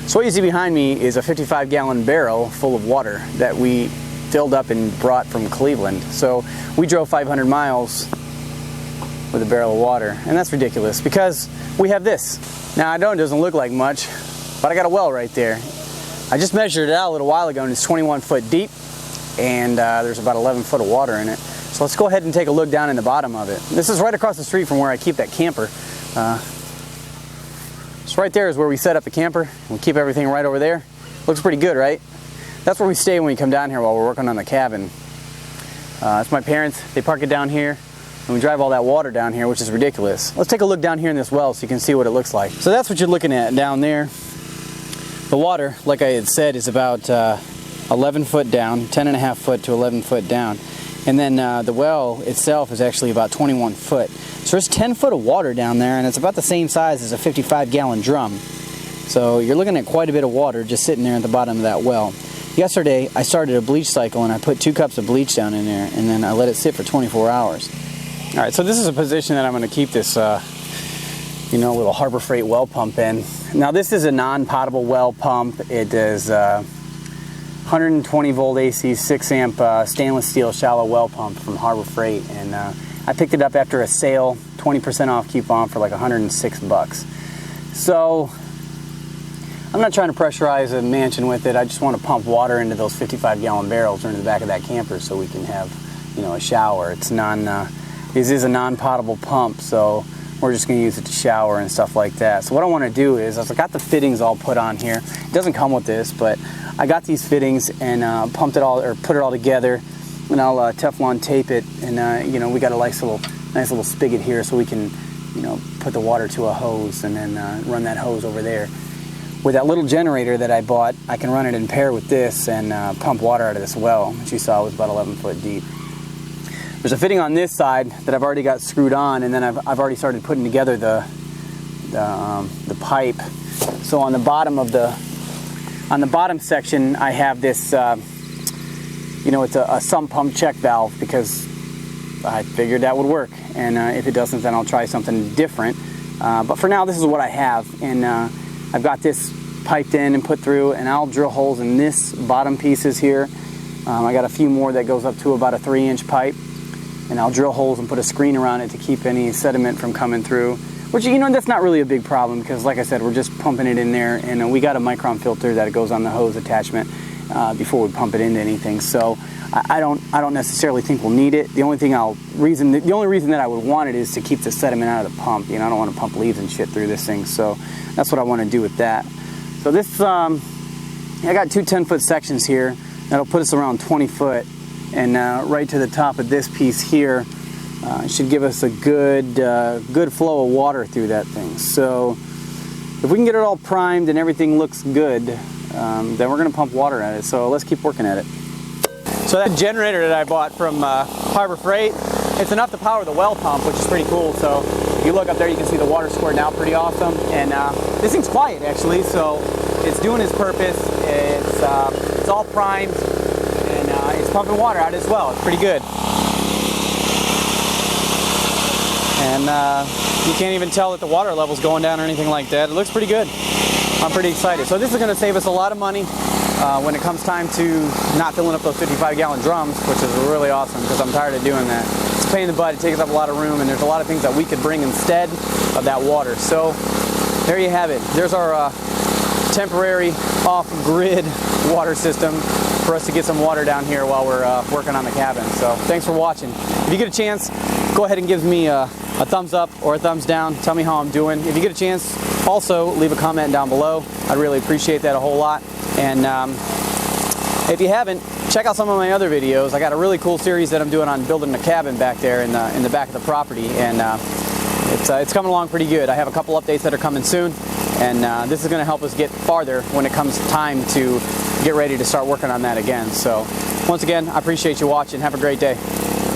So what you see behind me is a 55-gallon barrel full of water that we filled up and brought from Cleveland. So we drove 500 miles with a barrel of water, and that's ridiculous because we have this. Now I know it doesn't look like much, but I got a well right there. I just measured it out a little while ago and it's 21 foot deep, and there's about 11 foot of water in it. So let's go ahead and take a look down in the bottom of it. This is right across the street from where I keep that camper. So right there is where we set up the camper. We keep everything right over there. Looks pretty good, right? That's where we stay when we come down here while we're working on the cabin. That's my parents. They park it down here, and we drive all that water down here, which is ridiculous. Let's take a look down here in this well so you can see what it looks like. So that's what you're looking at down there. The water, like I had said, is about 11 foot down, 10.5 foot to 11 foot down. And then the well itself is actually about 21 foot. So there's 10 foot of water down there, and it's about the same size as a 55-gallon drum. So you're looking at quite a bit of water just sitting there at the bottom of that well. Yesterday, I started a bleach cycle, and I put 2 cups of bleach down in there, and then I let it sit for 24 hours. All right, so this is a position that I'm going to keep this little Harbor Freight well pump in. Now this is a non-potable well pump. It is 120 volt AC 6 amp stainless steel shallow well pump from Harbor Freight, and I picked it up after a sale, 20% off coupon for like 106 bucks. So I'm not trying to pressurize a mansion with it. I just want to pump water into those 55-gallon barrels or into the back of that camper so we can have a shower. This is a non-potable pump, so we're just going to use it to shower and stuff like that. So what I want to do is, I've got the fittings all put on here. It doesn't come with this, but I got these fittings and put it all together, and I'll Teflon tape it. And we got a nice little spigot here, so we can put the water to a hose and then run that hose over there. With that little generator that I bought, I can run it in pair with this and pump water out of this well, which you saw was about 11 foot deep. There's a fitting on this side that I've already got screwed on, and then I've already started putting together the pipe. So on the bottom section, I have this, it's a sump pump check valve, because I figured that would work. And if it doesn't, then I'll try something different. But for now, this is what I have, and I've got this piped in and put through, and I'll drill holes in this bottom pieces here. I got a few more that goes up to about a 3-inch pipe. And I'll drill holes and put a screen around it to keep any sediment from coming through. Which, that's not really a big problem, because like I said, we're just pumping it in there, and we got a micron filter that goes on the hose attachment before we pump it into anything. So I don't necessarily think we'll need it. The only reason that I would want it is to keep the sediment out of the pump. I don't want to pump leaves and shit through this thing. So that's what I want to do with that. So this, I got 2 10-foot sections here that'll put us around 20 foot. And right to the top of this piece here should give us a good flow of water through that thing. So if we can get it all primed and everything looks good, then we're going to pump water at it. So let's keep working at it. So that generator that I bought from Harbor Freight, it's enough to power the well pump, which is pretty cool. So if you look up there, you can see the water squirting out pretty awesome. And this thing's quiet, actually, so it's doing its purpose. It's all primed. It's pumping water out as well. It's pretty good. And you can't even tell that the water level's going down or anything like that. It looks pretty good. I'm pretty excited. So this is going to save us a lot of money when it comes time to not filling up those 55-gallon drums, which is really awesome, because I'm tired of doing that. It's a pain in the butt. It takes up a lot of room, and there's a lot of things that we could bring instead of that water. So there you have it. There's our temporary off-grid water system for us to get some water down here while we're working on the cabin. So thanks for watching. If you get a chance, go ahead and give me a thumbs up or a thumbs down. Tell me how I'm doing. If you get a chance, also leave a comment down below. I'd really appreciate that a whole lot. And if you haven't, check out some of my other videos. I got a really cool series that I'm doing on building a cabin back there in the back of the property, and it's coming along pretty good. I have a couple updates that are coming soon, and this is going to help us get farther when it comes time to get ready to start working on that again. So once again, I appreciate you watching. Have a great day.